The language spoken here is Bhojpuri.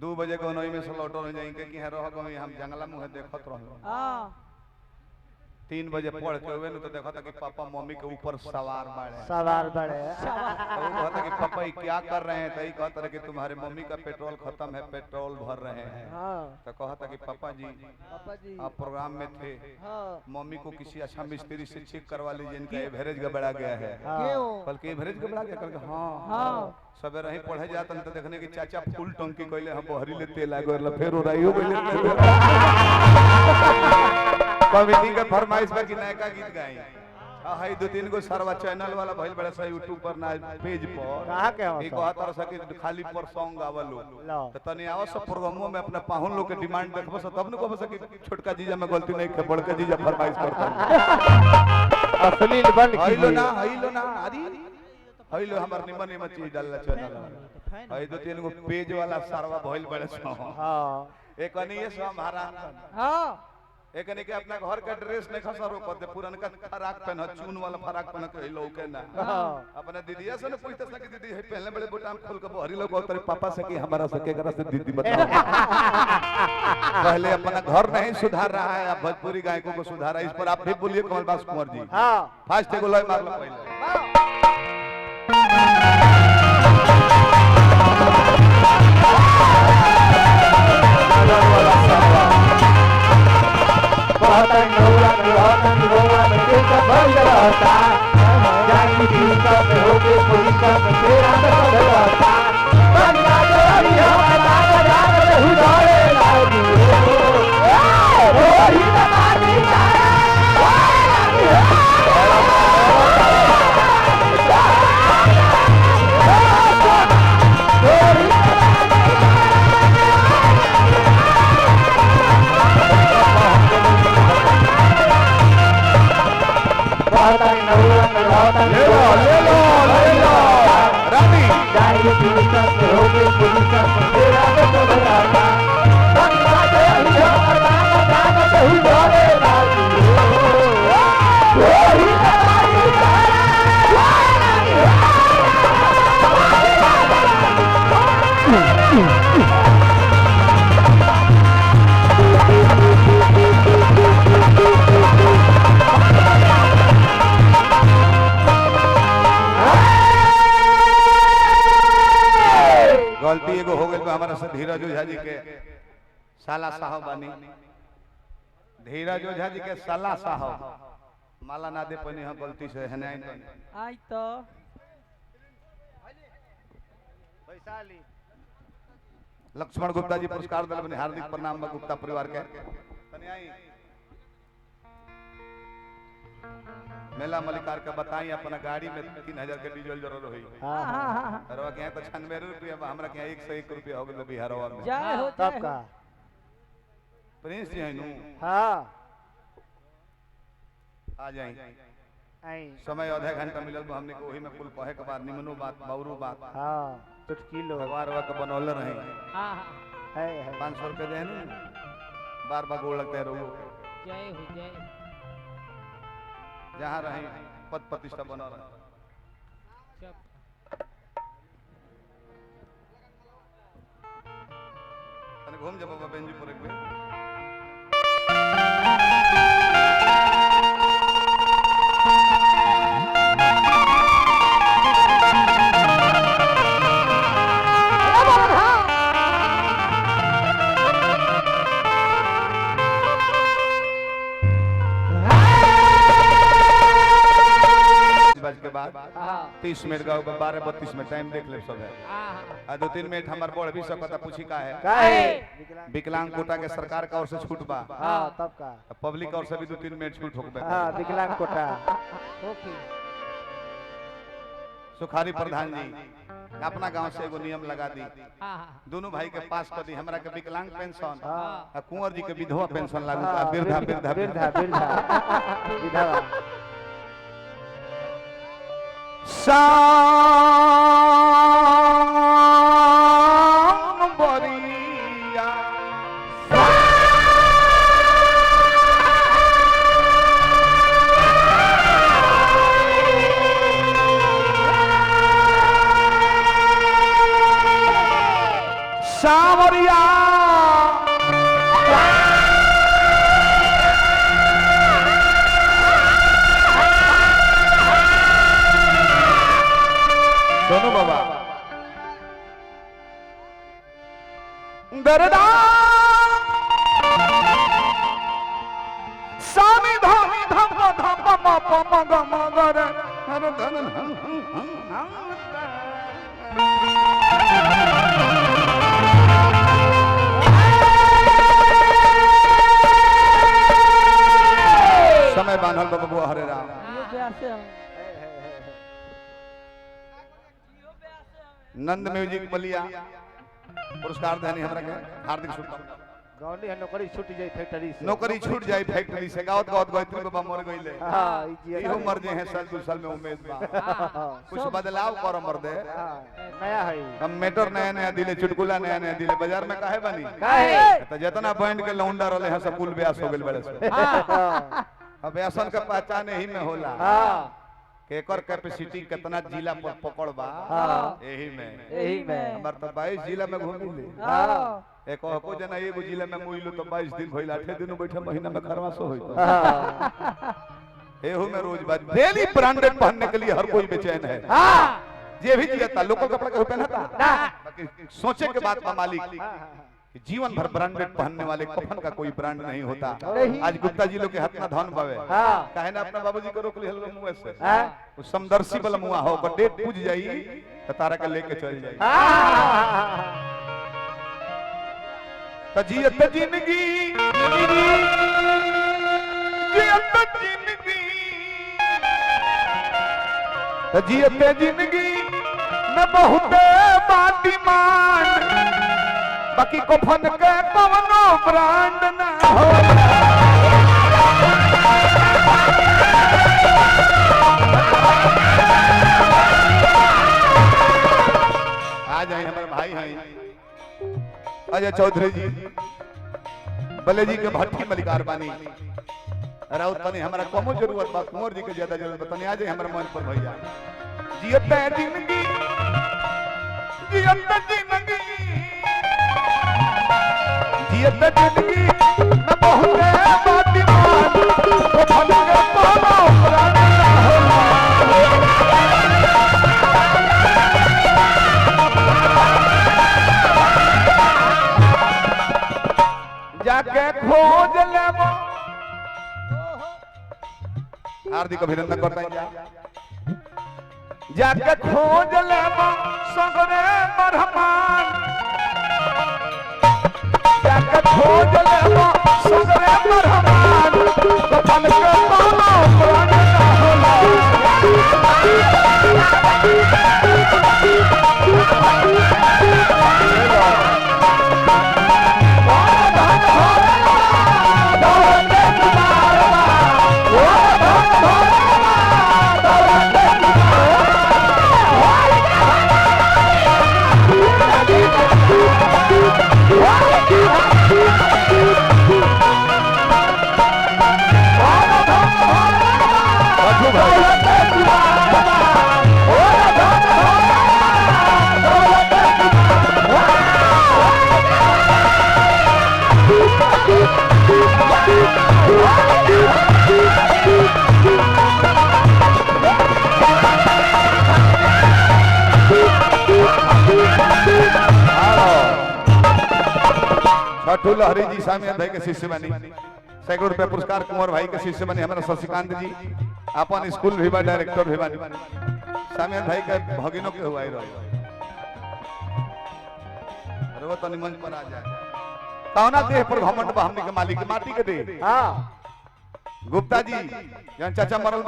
2 बजे को नई में से लौटो रह जाएंगे कि रह गए हम जंगला मुँह देखत रहो। 3 बजे पढ़ के हुए तो देखा था कि पापा मम्मी के ऊपर सवार बड़े तो वो कहता कि पापा ये क्या कर रहे हैं, तो ये कहता रहे कि तुम्हारे मम्मी का पेट्रोल खत्म है, पेट्रोल भर रहे हैं। तो कहता कि पापा जी आप प्रोग्राम में थे, मम्मी को किसी अच्छा मिस्त्री से चेक करवा लीजिए, इनका एवरेज गड़बड़ा गया है। बल्कि एवरेज गड़बड़ा गया करके हाँ सवेरे ही पढ़े जाता तो देखने की चाचा फुल टंकी कहले हम बहरी ले तेल आ गए फिर उड़ाइयो कमिटी के फरमाइश पर कि नयका गीत गाई हाय 2-3 गो सरवा चैनल वाला भइल बड़ा सा यूट्यूब पर ना पेज पर कहां के एक कहतर सके खाली पर सॉन्ग गावलो त तनी आवस प्रोग्रामों में अपना पाहुन लोग के डिमांड देखबो तब न कहबो कि छोटका जीजा में गलती नहीं के बड़का जीजा फरमाइश करता अश्लील बन हइलो ना अरे हइलो हमर निमन चीज डालला चैनल हाय 2-3 गो पेज वाला सरवा भइल बड़ा सा हां एक नहीं ये सब हमारा हां एक ने के अपना घर का ड्रेस नहीं खसरो कर दे पुरनका फराक पहन चून वाला फराक पहन के लौके ना अपने दीदिया से न पूछते सके दीदी है पहले बड़े बोटाम खोल के बहरी लोग तेरे पापा से कि हमारा से केकरा से दीदी बताओ पहले अपना घर नहीं सुधार रहा है अब भोजपुरी गायकों को सुधारा। इस पर आप भी बोलिए कमलबास कुंवर जी। हां फास्ट एगो लय मार लो पहले गलती एगो हो गई हमारा से धीरज ओझा जी के साला साहब बानी धीरज ओझा जी के साला साहब माला ना दे पनी हम गलती से है नहीं आई तो वैशाली लक्ष्मण गुप्ता जी पुरस्कार दल बने हार्दिक प्रणाम बा गुप्ता परिवार के तनी आई मेला मलिकार का बताई अपना गाड़ी में 3000 के डीजल जरूर होई अरवा के तो 96 रुपया हमरा के 101 रुपया हो गेल बिहारवा में जय हो तब का प्रिंस जी है नु हां आ जाई आई समय आधा घंटा मिलल हमने को ओही में कुल पहे के बाद निमनो बात बाउरू बात हां चुटकी लो भगवान वा के बनौले रहे हां है 500 रुपए देन बार बार गोड़ लगते रहो जय हो जय जहां रहे पद प्रतिष्ठा बना रहे तने घूम जा बाबा बेंजी पर एक बेर के बाद 30 मिनट का 12:32 में टाइम देख ले सब है आ 2-3 मिनट हमार बोल भी सकता पूछी का है विकलांग कोटा के सरकार का ओर से छूट बा हां तब का पब्लिक और से भी 2-3 मिनट छूट होबे हां विकलांग कोटा ओके सुखारी प्रधान जी अपना गांव से एगो नियम लगा दी दोनों भाई के पास कर दी हमरा के विकलांग पेंशन आ कुंवर जी के विधवा पेंशन लागू का वृद्धा विधवा बरिया सावरिया सोनू बाबा दरदा सामी धामी धम धम म प म ग म ग रे हर धन समय बांधल बाबू हरे राम नंद म्यूजिक बलिया पुरस्कार देने हमरा के हार्दिक शुभकामना। गौंडी है नौकरी छूट जाए फैक्ट्री से। नौकरी छूट जाए फैक्ट्री से गावत गावत गायत्री बाबा मर गइले। हां इहो मर जे हैं साल 2 साल में उम्मीद बा कुछ बदलाव कर मर दे। नया है हम मेटर नया नया दिले चुटकुला नया नया दिले बाजार में काहे बनी काहे त जितना बैंड के लौंडा रहले हैं सब कुल ब्यास हो गेल बड़े से। अब ब्यासन का पहचान ही में होला हां केकर कैपेसिटी कितना जिला पर पकड़ बा यही में हमर तो 22 जिला में घूमी ले। एक को जना एगो जिला में मुइलो तो 22 दिन भइल 8 दिन बैठे महीना में खरवासो होई एहू में रोज बात डेली ब्रांडेड पहनने के लिए हर कोई बेचैन है। जे भी जियता लोकल कपड़ा के पहनता बाकी सोचे के बात मालिक कि जीवन भर ब्रांडेड पहनने वाले कफन का कोई ब्रांड नहीं होता। आज गुप्ता जी लोग के हाथ में धन बावे काहे ना अपना बाबूजी को रोक लिहल मुंह से वो समदर्शी वाला मुंह हो को डेट पूज जाई त तारा के लेके चल जाई त जियत जिंदगी जियत जिंदगी त जियत जिंदगी में बहुत बाटी मान बाकी कफन के कवनो ब्रांड ना हो। आ जाए हमारे भाई हैं अजय चौधरी जी बले जी के भट्टी मलिकार बानी राउत बनी हमारा कमो जरूरत बा कुंवर जी के ज्यादा जरूरत बा तनी आ जाए हमारे मन पर भैया जियत जिंदगी जियत जिंदगी जियत जिंदगी में बहुत बाती मान वो भले कोनो प्राण ना जाके खोज लेबो हार्दिक अभिनंदन करता हूं जाके खोज लेबो सगरे मरहमान जाके खोज लेबो सगरे मरहमान कफन के कोनो प्राण ना होला। छठू लहरी जी सामी भाई के शिष्य बनी सैकड़ों रुपया पुरस्कार कुंवर भाई के शिष्य बने हमारा शशिकांत जी अपन स्कूल भी बा डायरेक्टर भी बनी सामी भाई के भगिनों के हुआ रो तनी मंच पर आ जाए कौना देह पर घमंड बा हमनी के मालिक माटी के दे। गुप्ता जी जन चाचा मरल